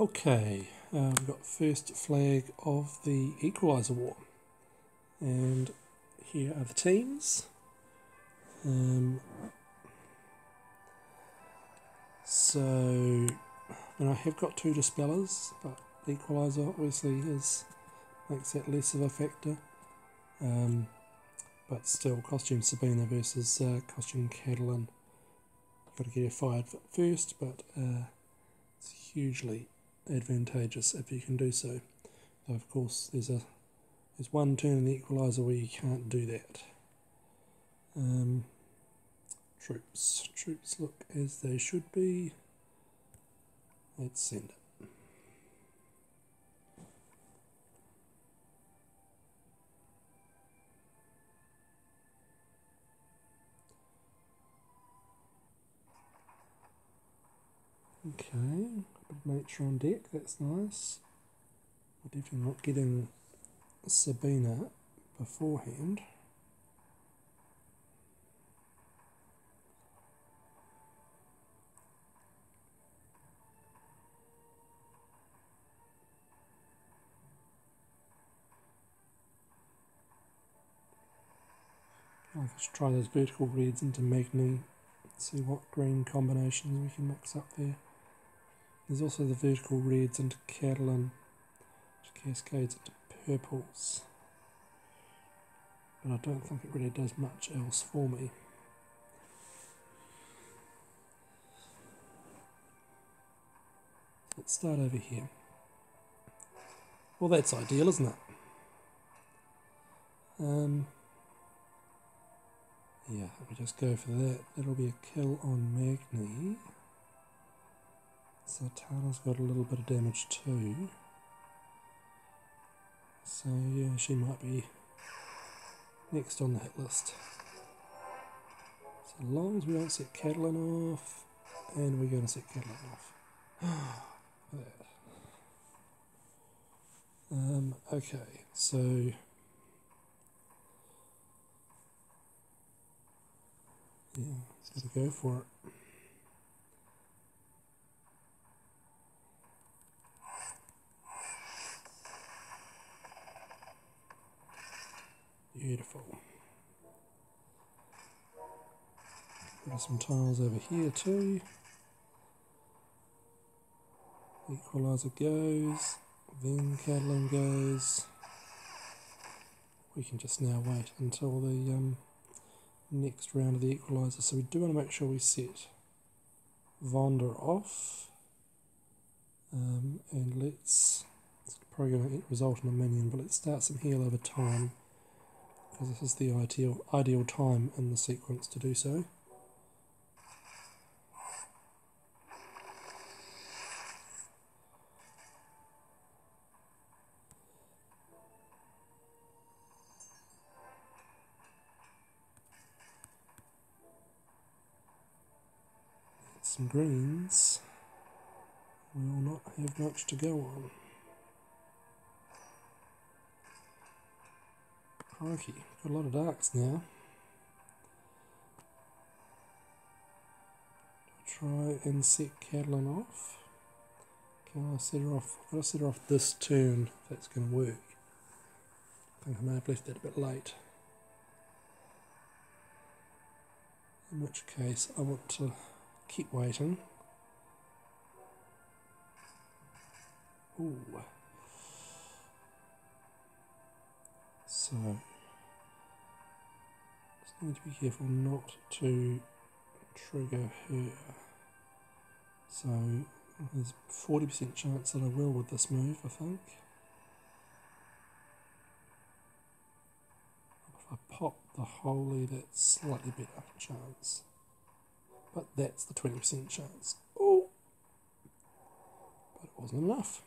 Okay, we've got first flag of the Equalizer War, and here are the teams. So I have got two dispellers, but the Equalizer obviously makes that less of a factor. But still, Costume Sabina versus Costume Catalan. You've got to get her fired first, but it's hugely advantageous if you can do so. Though of course there's one turn in the Equalizer where you can't do that. Troops look as they should be. Let's send it. Okay, a bit of nature on deck, that's nice. We're definitely not getting Sabina beforehand. Let's try those vertical reds into Magni, see what green combinations we can mix up there. There's also the vertical reds into Catalan, which cascades into purples. But I don't think it really does much else for me. Let's start over here. Well, that's ideal, isn't it? Yeah, we just go for that. That'll be a kill on Magni. Satana's got a little bit of damage too. So yeah, she might be next on the hit list. So long as we don't set Catalan off, and we're going to set Catalan off. Okay, so yeah, let's go for it. Beautiful. Put some tiles over here too. Equalizer goes, then Catalan goes. We can just now wait until the next round of the Equalizer. So we do want to make sure we set Vonda off. And it's probably going to result in a minion, but let's start some heal over time, because this is the ideal time in the sequence to do so. Some greens, we will not have much to go on. Crikey, got a lot of darks now. Try and set Catalan off. Can I set her off? I've got to set her off this turn if that's going to work. I think I may have left that a bit late. In which case I want to keep waiting. Ooh. So, just need to be careful not to trigger her. So, there's a 40% chance that I will with this move, I think. If I pop the holy, that's slightly better chance. But that's the 20% chance. Oh! But it wasn't enough.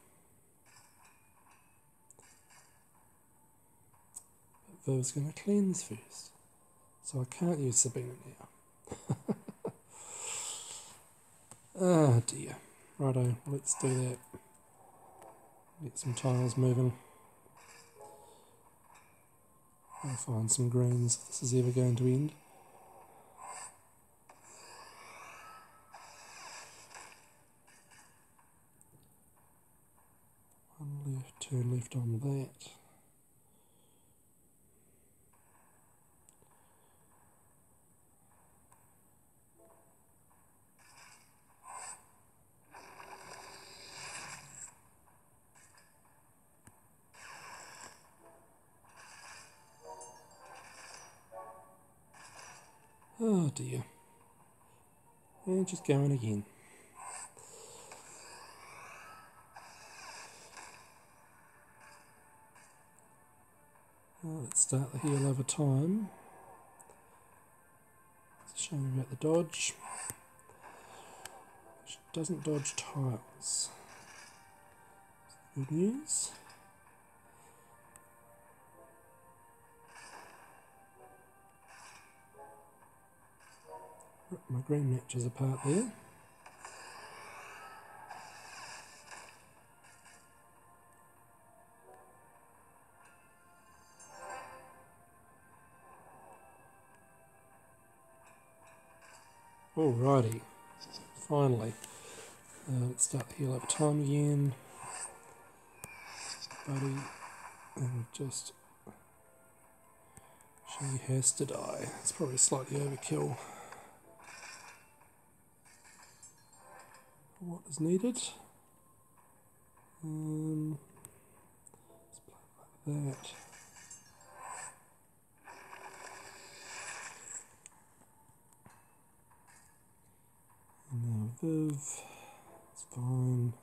But Viv's going to cleanse first. So I can't use Sabina now. Ah dear. Righto, let's do that. Get some tiles moving. I'll find some greens if this is ever going to end. turn left on that. Oh dear. And just going again. Let's start the heel over time. It's a shame about the dodge. Which doesn't dodge tiles. Good news. Rip my green matches apart there. Alrighty, finally. Let's start the heel over time again. Buddy, and just she has to die. It's probably slightly overkill for what is needed. Let's play like that. And now Viv, it's fine.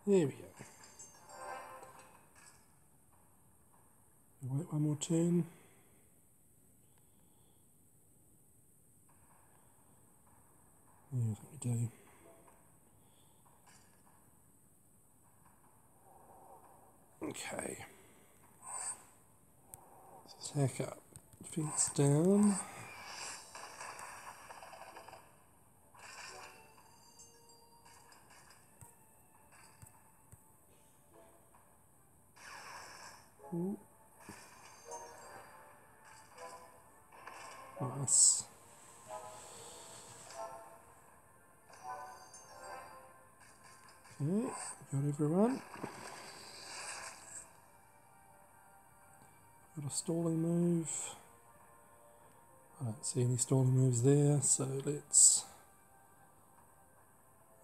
There we go. Wait one more turn. Yeah, I think we do. Okay. Attack up. Defense down. Ooh. Nice. Okay, got everyone. Got a stalling move. I don't see any stalling moves there, so let's...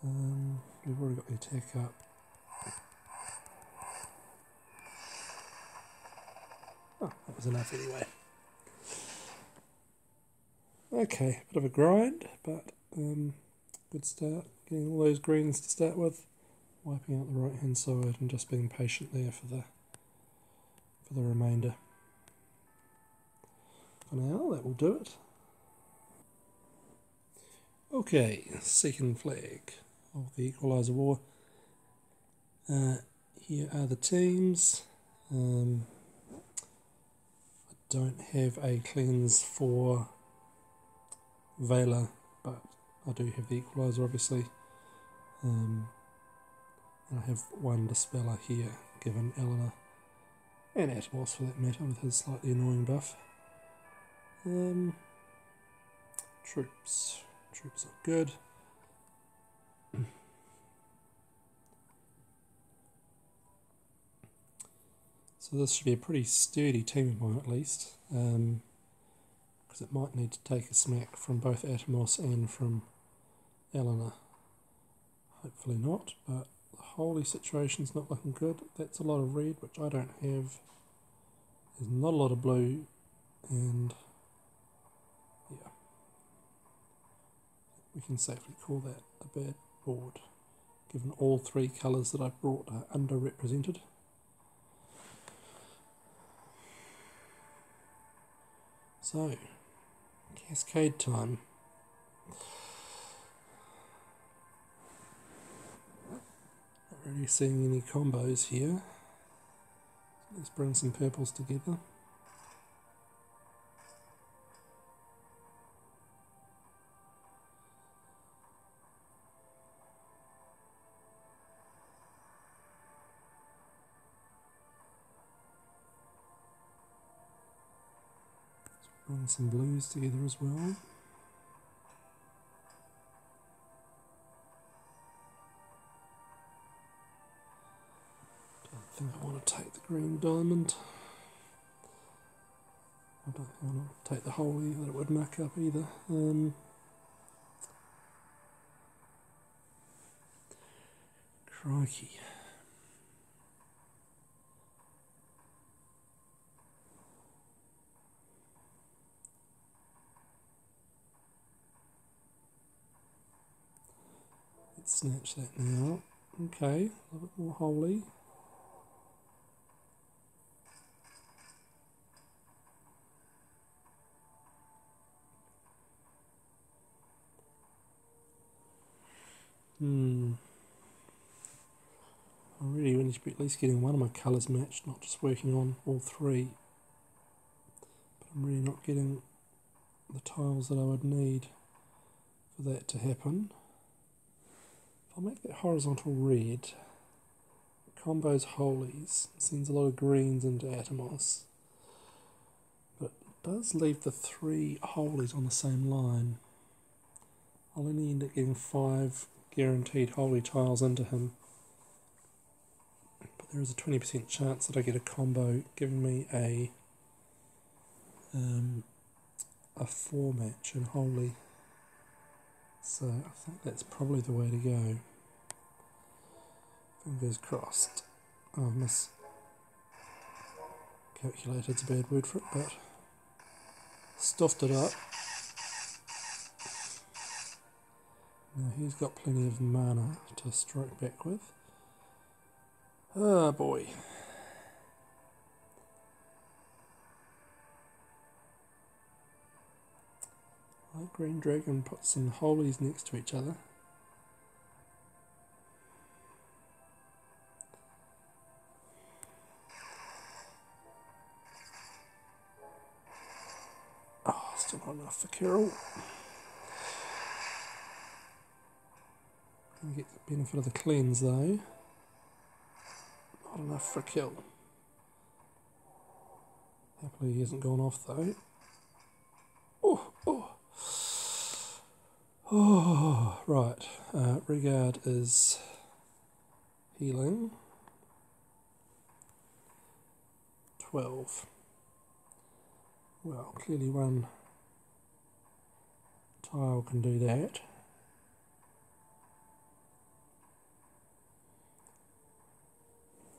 we've already got the attack up. Oh, that was enough anyway. Okay, bit of a grind, but good start. Getting all those greens to start with, wiping out the right hand side and just being patient there for the remainder. For now, that will do it. Okay, second flag of the Equalizer War. Here are the teams. I don't have a cleanse for Vela, but I do have the Equalizer obviously. And I have one Dispeller here, given Eleanor, and Atmos for that matter, with his slightly annoying buff. Troops are good. So this should be a pretty sturdy team of mine at least, because it might need to take a smack from both Atmos and from Eleanor. Hopefully not, but the holy situation's not looking good. That's a lot of red, which I don't have. There's not a lot of blue, and yeah, we can safely call that a bad board, given all three colours that I've brought are underrepresented. So, cascade time. Not really seeing any combos here. Let's bring some purples together. bring some blues together as well. Don't think I want to take the green diamond. I don't think I want to take the holy that it would muck up either. Crikey. Let's snatch that now. Okay, a little bit more holy. I really need to be at least getting one of my colours matched, not just working on all three. But I'm really not getting the tiles that I would need for that to happen. If I make that horizontal red, it combos holies, sends a lot of greens into Atomos, but it does leave the three holies on the same line. I'll only end up getting 5 guaranteed holy tiles into him. But there is a 20% chance that I get a combo giving me a 4 match in holy. So I think that's probably the way to go. Fingers crossed. Oh, miscalculated's a bad word for it, but stuffed it up. Now he's got plenty of mana to strike back with. Ah, boy. Light green dragon put some holies next to each other. Oh, still not enough for Carol. Gonna get the benefit of the cleanse though. Not enough for a kill. Happily he hasn't gone off though. Oh, right. Regard is healing. 12. Well, clearly one tile can do that.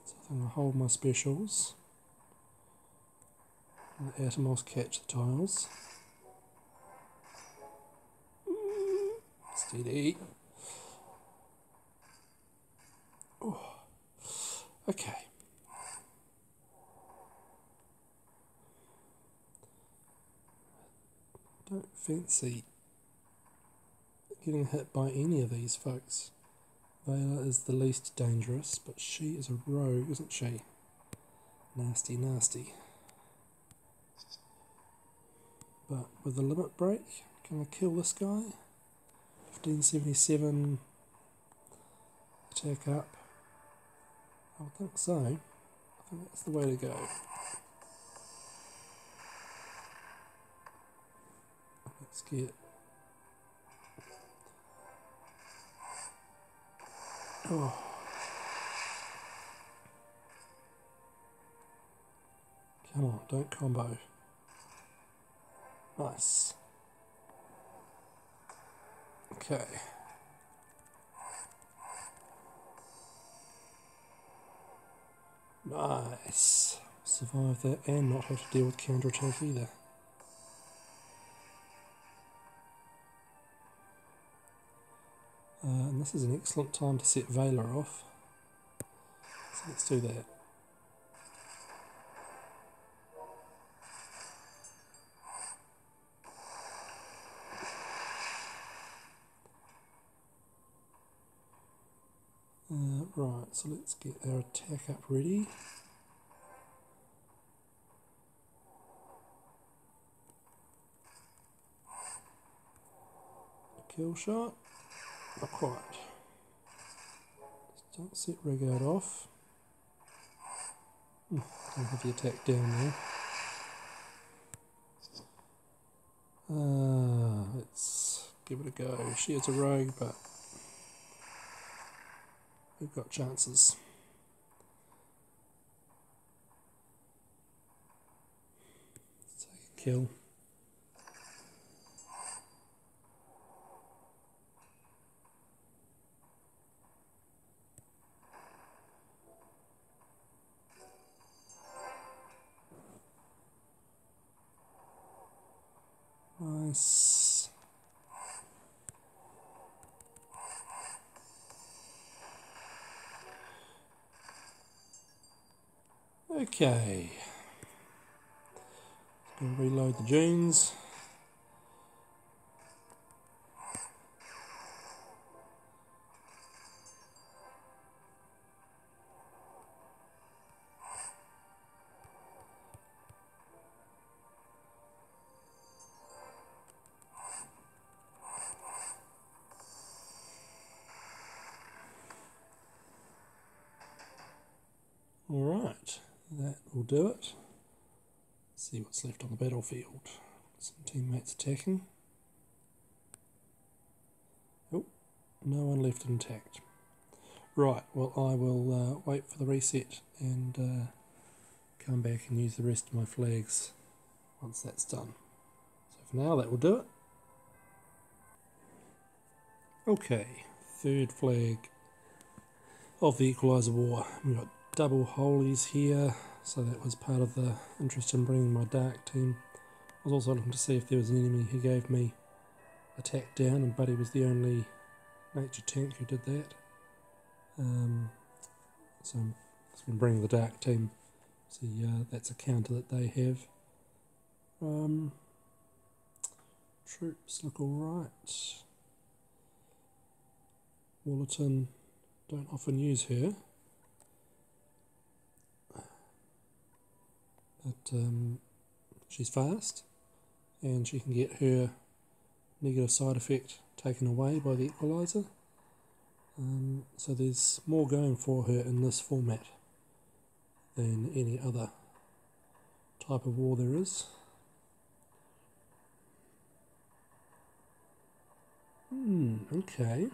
So I'm going to hold my specials. Let Atomos catch the tiles. Steady. Oh. Okay. Don't fancy getting hit by any of these folks. Vela is the least dangerous, but she is a rogue, isn't she? Nasty, nasty. But with the limit break, can I kill this guy? 1577 attack up. I would think so. I think that's the way to go. Let's get... Oh. Come on, don't combo. Nice. Okay. Nice. Survive that and not have to deal with counterattack either. And this is an excellent time to set Vela off. So let's do that. Right, so let's get our attack up ready. Kill shot. Not quite. Just don't set Regard off. Don't have the attack down there. Let's give it a go. She is a rogue, but we've got chances. Let's take a kill. Nice. Okay. Going to reload the jeans. Alright, that will do it. Let's see what's left on the battlefield. Some teammates attacking. Oh, no one left intact. Right, well I will wait for the reset and come back and use the rest of my flags once that's done. So for now that will do it. Okay, third flag of the Equalizer War. We've got double holies here, so that was part of the interest in bringing my dark team. I was also looking to see if there was an enemy who gave me attack down, and Buddy was the only nature tank who did that. So I'm bringing the dark team. See, that's a counter that they have. Troops look alright. Wallerton, don't often use her, but she's fast and she can get her negative side effect taken away by the Equalizer. So there's more going for her in this format than any other type of war there is. Okay.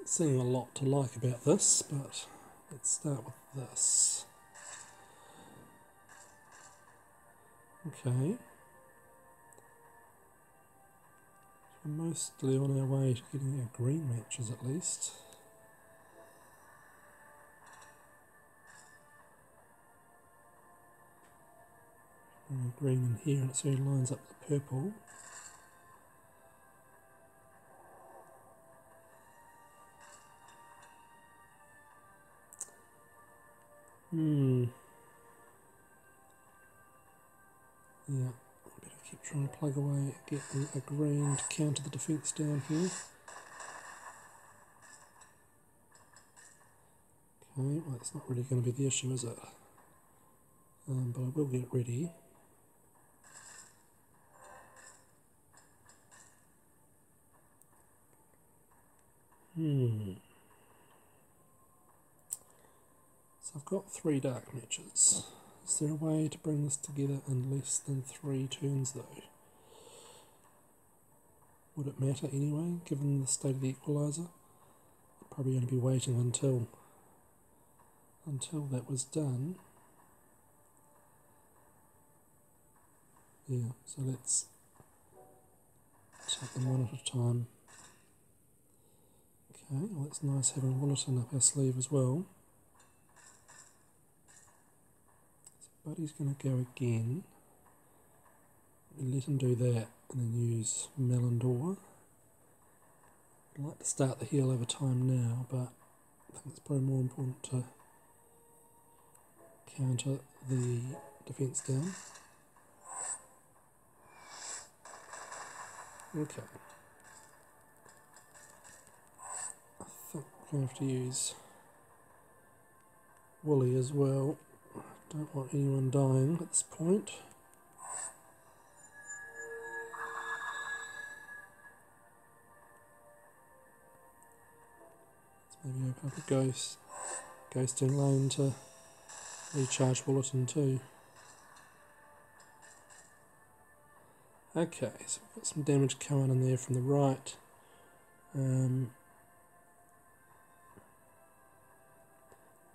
Seeing a lot to like about this, but let's start with this. Okay. We're mostly on our way to getting our green matches at least. Green in here and it sort of lines up the purple. Yeah, better keep trying to plug away, get a green to counter the defence down here. Okay, well that's not really going to be the issue, is it? But I will get it ready. So I've got 3 dark matches. Is there a way to bring this together in less than 3 turns though? Would it matter anyway, given the state of the Equalizer? I'd probably only be waiting until that was done. Yeah, so let's take them one at a time. Okay, well it's nice having Wallerton up our sleeve as well. So Buddy's going to go again. Let him do that and then use Melindor. I'd like to start the heal over time now, but I think it's probably more important to counter the defence down. Okay. I think we're going to have to use Wooly as well. Don't want anyone dying at this point. Maybe open up a ghosting lane to recharge bulletin too. Okay, so we've got some damage coming in there from the right. I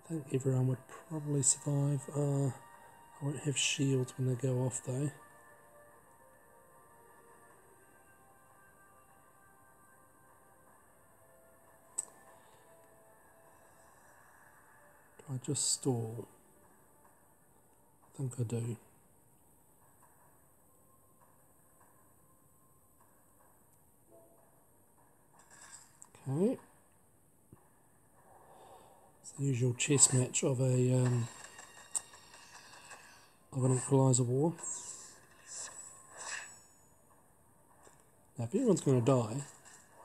think everyone would probably survive. I won't have shields when they go off though. Do I just stall? I think I do. Okay. It's the usual chess match of an Equalizer War. Now, if anyone's going to die,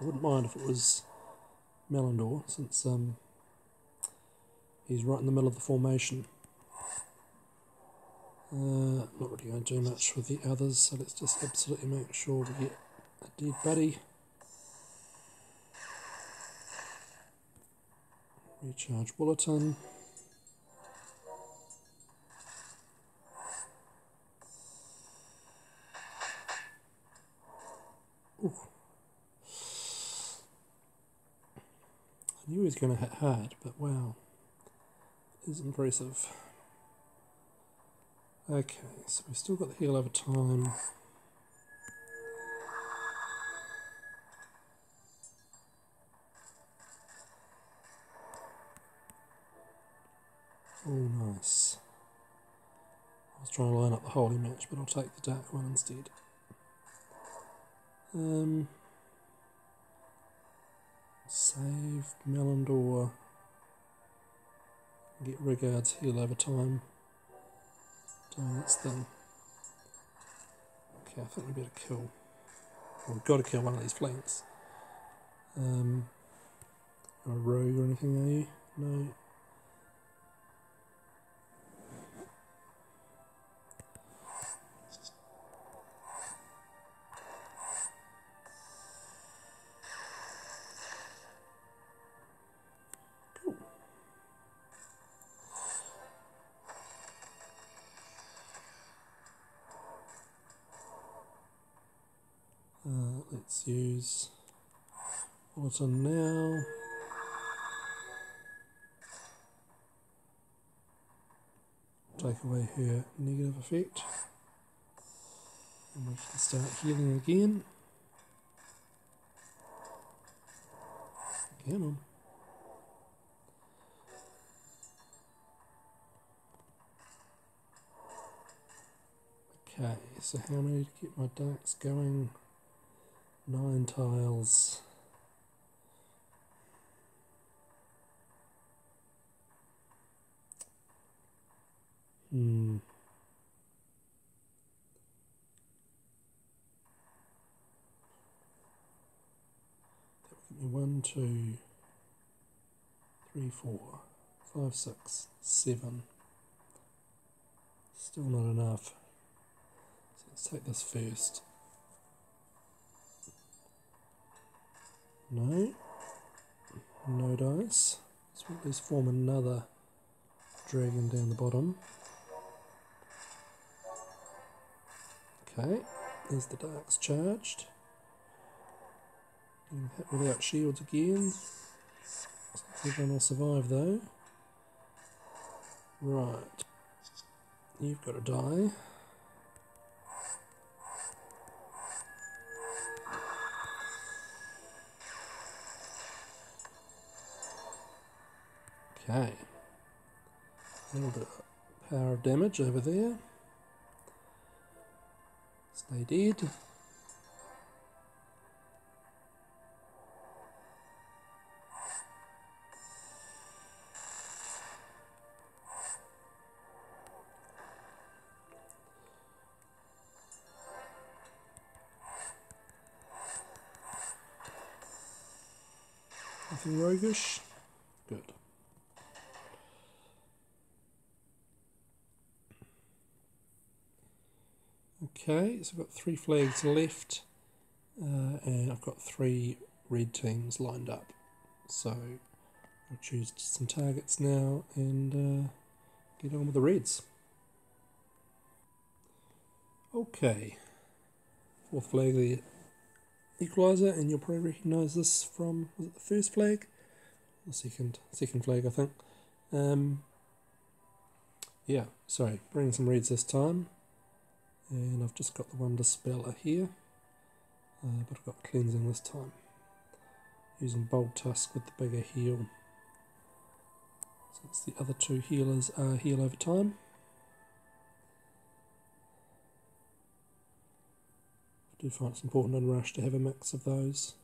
I wouldn't mind if it was Melandor, since he's right in the middle of the formation. Not really going to do much with the others, so let's just absolutely make sure we get a dead buddy. Recharge bulletin. Ooh. I knew he was going to hit hard, but wow, it is impressive. Okay, so we've still got the heal over time. Oh, nice. I was trying to line up the holy match, but I'll take the dark one instead. Save Melandor. Get Rigard's heal over time. Doing its thing. Okay, I think we better kill. Well, we've got to kill one of these flanks. A rogue or anything, are you? No. Let's use bulletin now. Take away her negative effect. And we can start healing again. Come on. Okay, so how many to keep my darks going? 9 tiles. That will give me 1, 2, 3, 4, 5, 6, 7. Still not enough. So let's take this first. No. No dice. So we'll at least form another dragon down the bottom. Okay, there's the darks charged. Getting hit without shields again. Everyone will survive though. Right. You've got to die. Okay. A little bit of power of damage over there. Stay dead. Nothing roguish. Good. Okay, so I've got 3 flags left, and I've got 3 red teams lined up. So I'll choose some targets now and get on with the reds. Okay, fourth flag, the Equalizer, and you'll probably recognise this from, was it the first flag? The second flag, I think. Yeah, sorry, bringing some reds this time, and I've just got the one dispeller here, but I've got cleansing this time, using Bold Tusk with the bigger heal, since the other two healers are heal over time. I do find it's important in Rush to have a mix of those.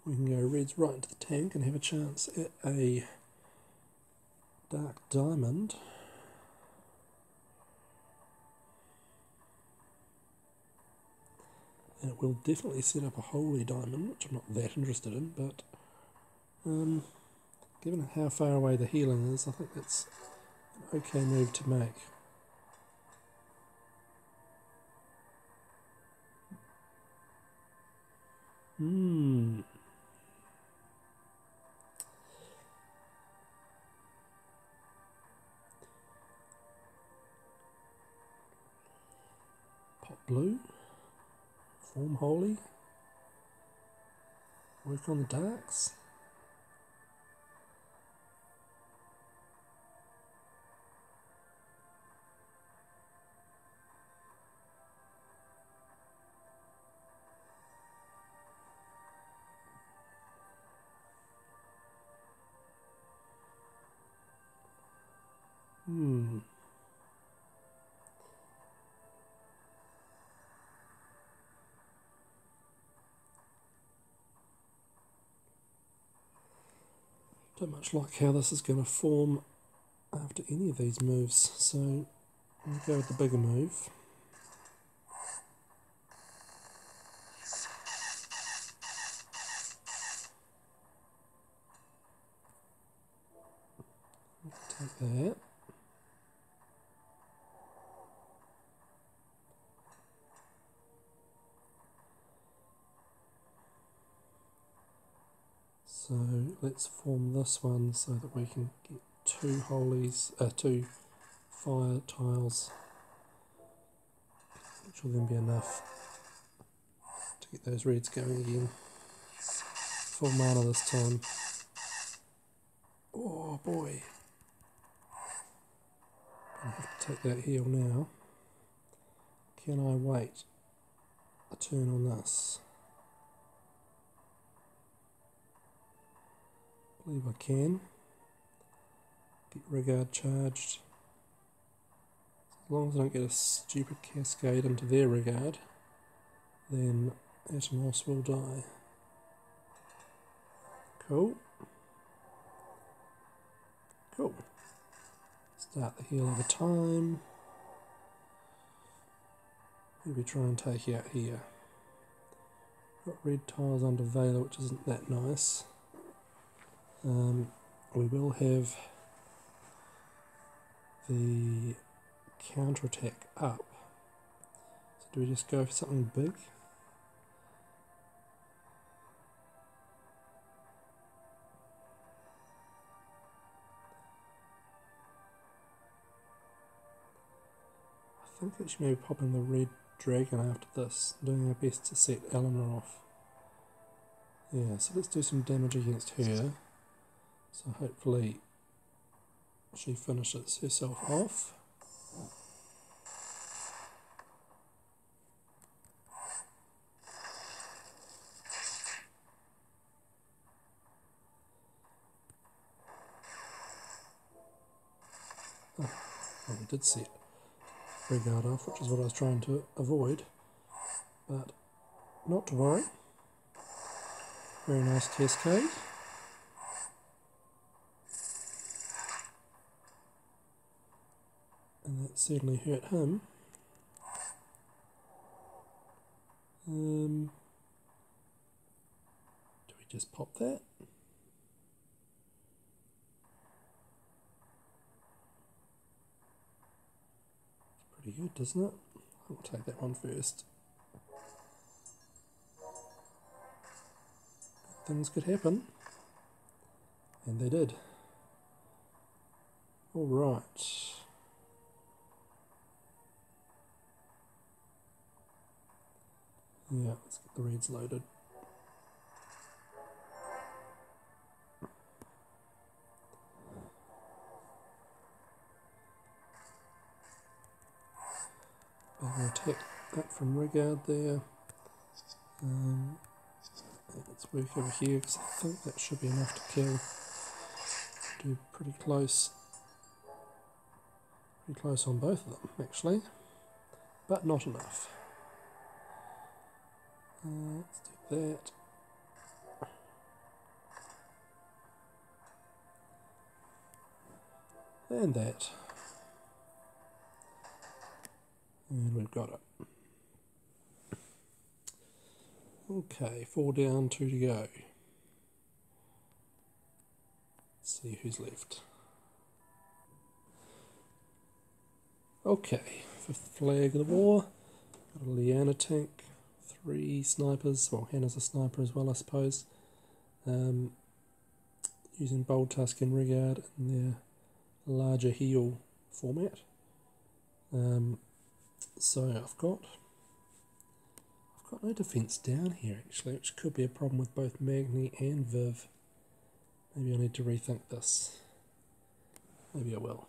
We can go reds right into the tank and have a chance at a dark diamond. And it will definitely set up a holy diamond, which I'm not that interested in, but given how far away the healing is, I think it's an okay move to make. Pop blue, form holy, work on the darks. Don't much like how this is going to form after any of these moves, so I'll go with the bigger move. Take that. So let's form this one so that we can get two fire tiles, which will then be enough to get those reds going again. Full mana this time. Oh boy. I have to take that heal now. Can I wait a turn on this? I believe I can. Get Regard charged. As long as I don't get a stupid cascade into their Regard, then Atomos will die. Cool. Cool. Start the heal over time. Maybe try and take out here. Got red tiles under Veiler, which isn't that nice. We will have the counterattack up. So do we just go for something big? I think we should maybe pop in the red dragon after this, doing our best to set Eleanor off. Yeah, so let's do some damage against her. So hopefully she finishes herself off. Oh, well, we did set Regard off, which is what I was trying to avoid, but not to worry. Very nice cascade. And that certainly hurt him. Do we just pop that? Pretty good, doesn't it? I'll take that one first. things could happen. And they did. Alright. Yeah, let's get the reds loaded. I'll attack that from Rigard there. Let's work over here because I think that should be enough to kill. Do pretty close on both of them actually, but not enough. Let's do that. And that. And we've got it. Okay, 4 down, 2 to go. Let's see who's left. Okay, 5th flag of the war. Got a Liana tank, 3 snipers, well Hannah's a sniper as well I suppose. Using Bold Tusk and Rigard in their larger heel format. So I've got no defence down here actually, which could be a problem with both Magni and Viv. Maybe I need to rethink this. Maybe I will.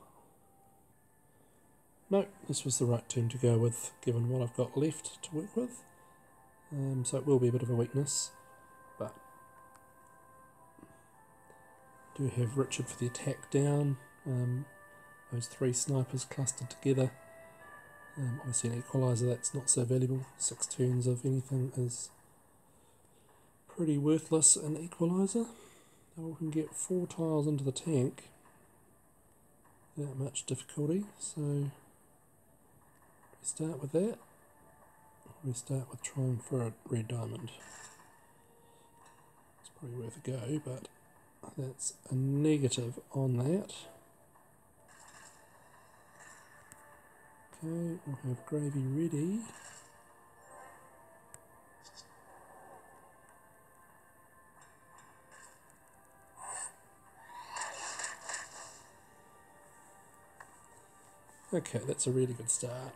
No, this was the right team to go with given what I've got left to work with. So it will be a bit of a weakness, but do have Richard for the attack down. Those 3 snipers clustered together. Obviously an Equalizer, that's not so valuable. 6 turns of anything is pretty worthless in Equalizer. Now we can get 4 tiles into the tank without much difficulty, so we start with that. We start with trying for a red diamond. It's probably worth a go, but that's a negative on that. Okay, we'll have gravy ready. Okay, that's a really good start.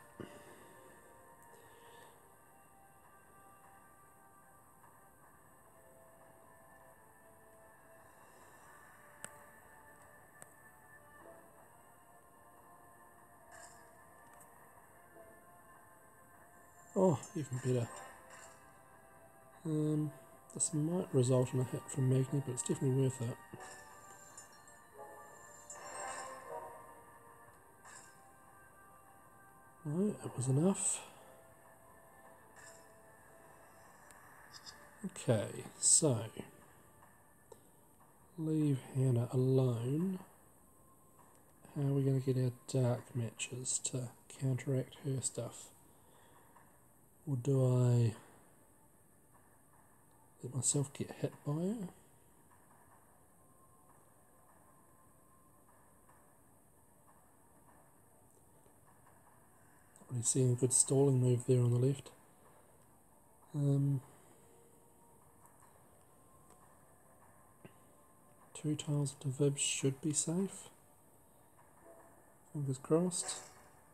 Oh, even better. This might result in a hit from Magni, but it's definitely worth it. No, it was enough. Okay, so leave Hannah alone. How are we going to get our dark matches to counteract her stuff? Or do I let myself get hit by her? Not really seeing a good stalling move there on the left. 2 tiles into Vib should be safe. Fingers crossed.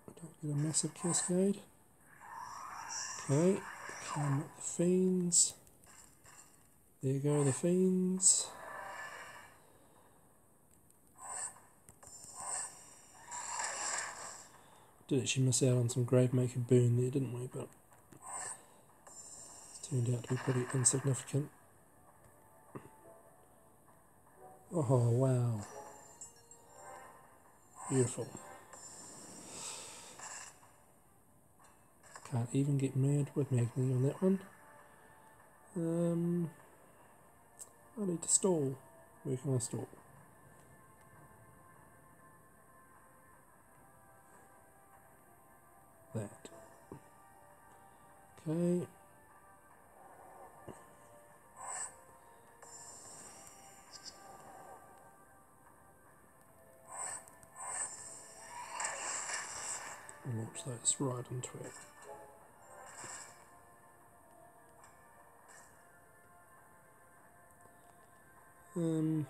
I don't get a massive cascade. Okay, come up the fiends. There go the fiends. Did actually miss out on some Gravemaker burn there, didn't we? But it's turned out to be pretty insignificant. Oh wow. Beautiful. Can't even get mad with Magni on that one. I need to stall. Where can I stall? That. Okay. Launch those right into it. Let's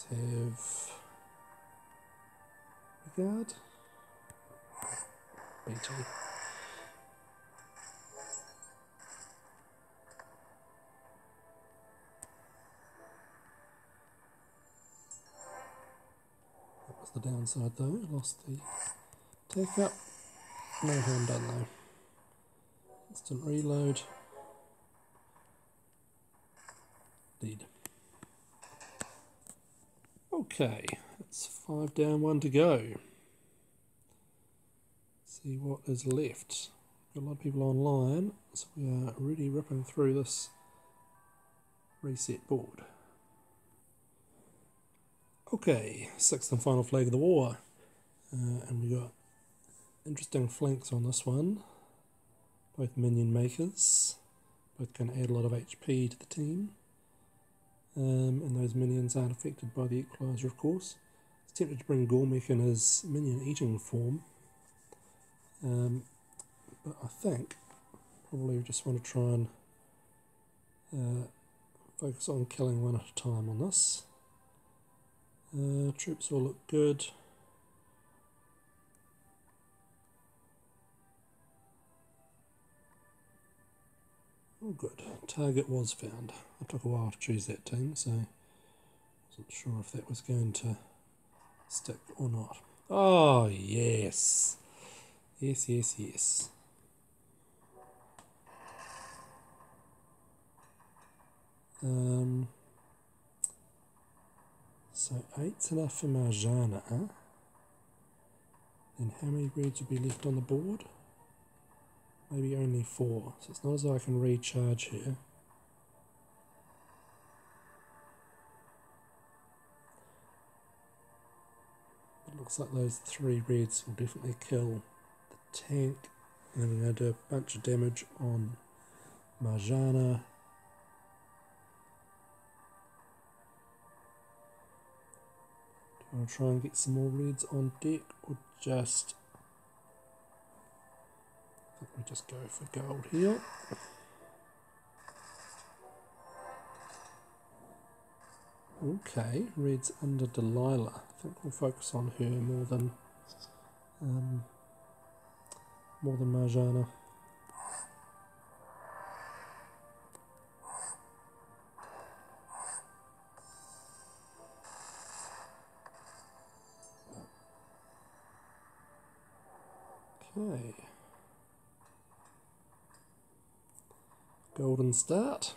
have regard. BT. That was the downside though, lost the take up. No harm done though. Instant reload. Dead. Okay, it's 5 down, 1 to go. See what is left. Got a lot of people online, so we are really ripping through this reset board. Okay, 6th and final flag of the war, and we got interesting flanks on this one. Both minion makers, both can add a lot of HP to the team, and those minions aren't affected by the Equalizer, of course. I was tempted to bring Gormek in his minion eating form, but I think probably we just want to try and focus on killing one at a time on this. Troops all look good. Oh good, target was found. It took a while to choose that team, so I wasn't sure if that was going to stick or not. Oh yes, yes, yes, yes. So 8's enough for Marjana, huh? Then how many reeds would be left on the board? Maybe only 4, so it's not as though I can recharge here. It looks like those 3 reds will definitely kill the tank, and then we're going to do a bunch of damage on Marjana. Do I want to try and get some more reds on deck, or just... I think we just go for gold here. Okay, red's under Delilah. I think we'll focus on her more than Marjana. Okay. Golden start.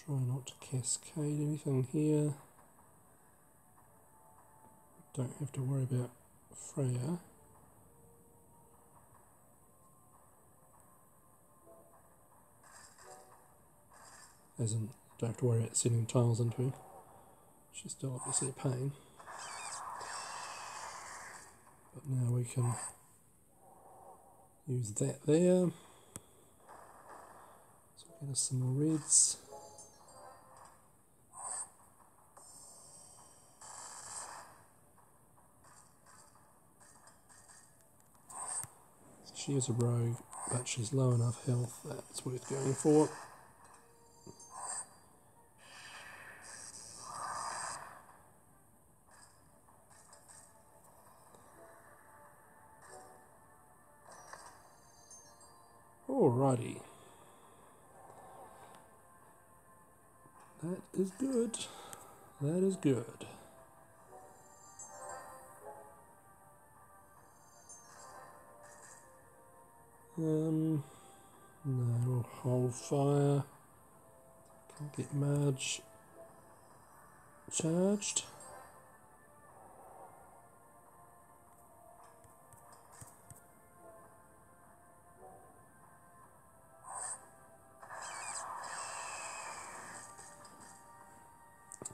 Try not to cascade anything here. Don't have to worry about Freya. As in, don't have to worry about sending tiles into her. She's still obviously a pain. But now we can use that there. So get us some more reds. She is a rogue, but she's low enough health that it's worth going for. Alrighty. That is good. That is good. No, we'll hold fire. Can't get Marge charged.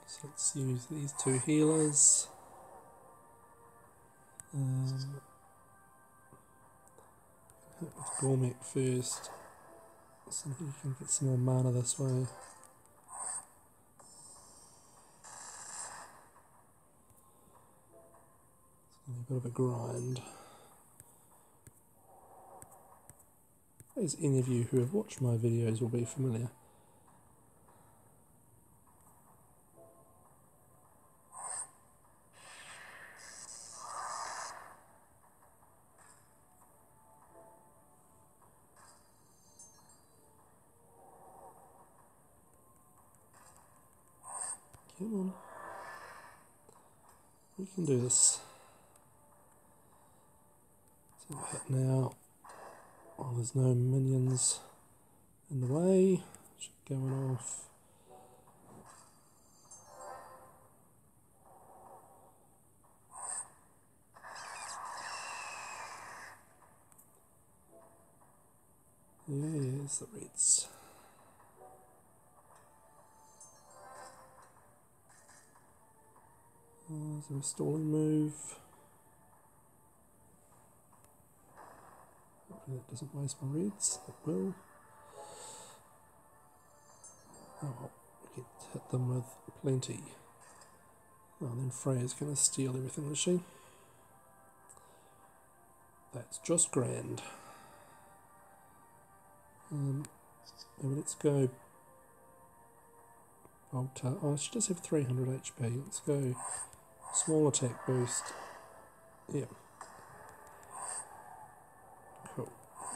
So let's use these 2 healers. Hit with Gormek first, so he can get some more mana this way. A bit of a grind. As any of you who have watched my videos will be familiar. Come on. We can do this. So we'll hit now. Oh, there's no minions in the way. Should be going off. There's the reds. Is there a stalling move? Hopefully that doesn't waste my reds. It will. Oh, we get to hit them with plenty. Oh, and then Freya's going to steal everything, is she? That's just grand. Maybe let's go. Oh, she does have 300 HP. Let's go small attack boost. Yeah. Cool.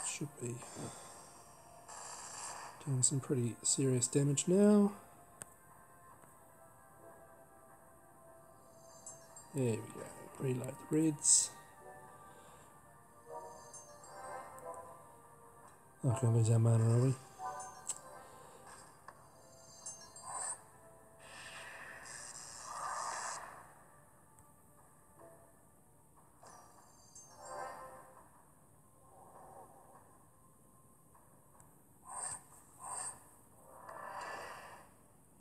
Should be doing some pretty serious damage now. There we go. Reload the reds. Not going to lose our mana, are we?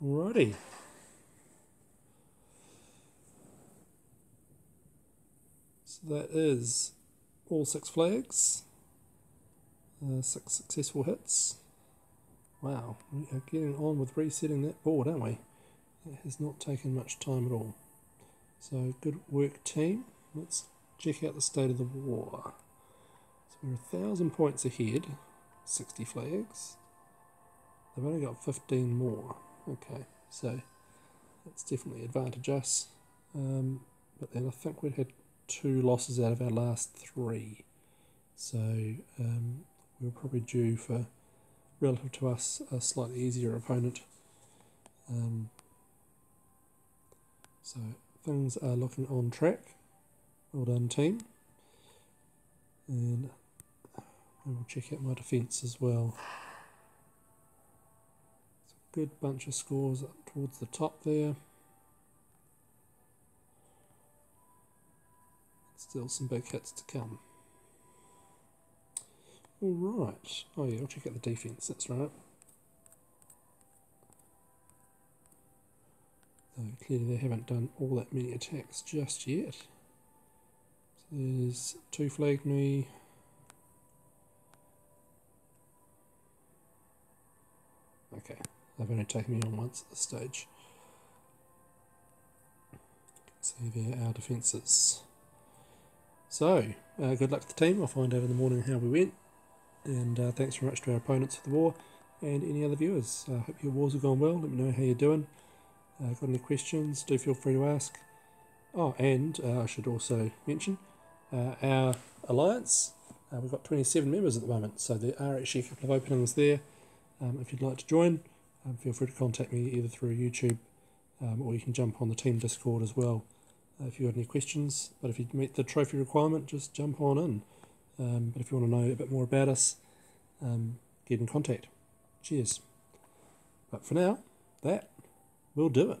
Alrighty. So that is all 6 flags. 6 successful hits. Wow, we are getting on with resetting that board, aren't we? It has not taken much time at all. So good work, team. Let's check out the state of the war. So we're 1,000 points ahead, 60 flags. They've only got 15 more. Okay, so that's definitely advantage us. But then I think we'd had 2 losses out of our last 3. So we're probably due for, relative to us, a slightly easier opponent. So things are looking on track. Well done, team. And we'll check out my defence as well. It's a good bunch of scores up towards the top there. Still some big hits to come. Alright. Oh yeah, I'll check out the defence, that's right. Though clearly they haven't done all that many attacks just yet. So there's 2 flagged me. Okay, they've only taken me on once at this stage. See there our defences. So, good luck to the team. I'll find out in the morning how we went. And thanks very much to our opponents for the war and any other viewers. I hope your wars have gone well. Let me know how you're doing. Got any questions? Do feel free to ask. Oh, and I should also mention our alliance. We've got 27 members at the moment, so there are actually a couple of openings there. If you'd like to join, feel free to contact me either through YouTube or you can jump on the team Discord as well if you've got any questions. But if you meet the trophy requirement, just jump on in. But if you want to know a bit more about us, get in contact. Cheers. But for now, that will do it.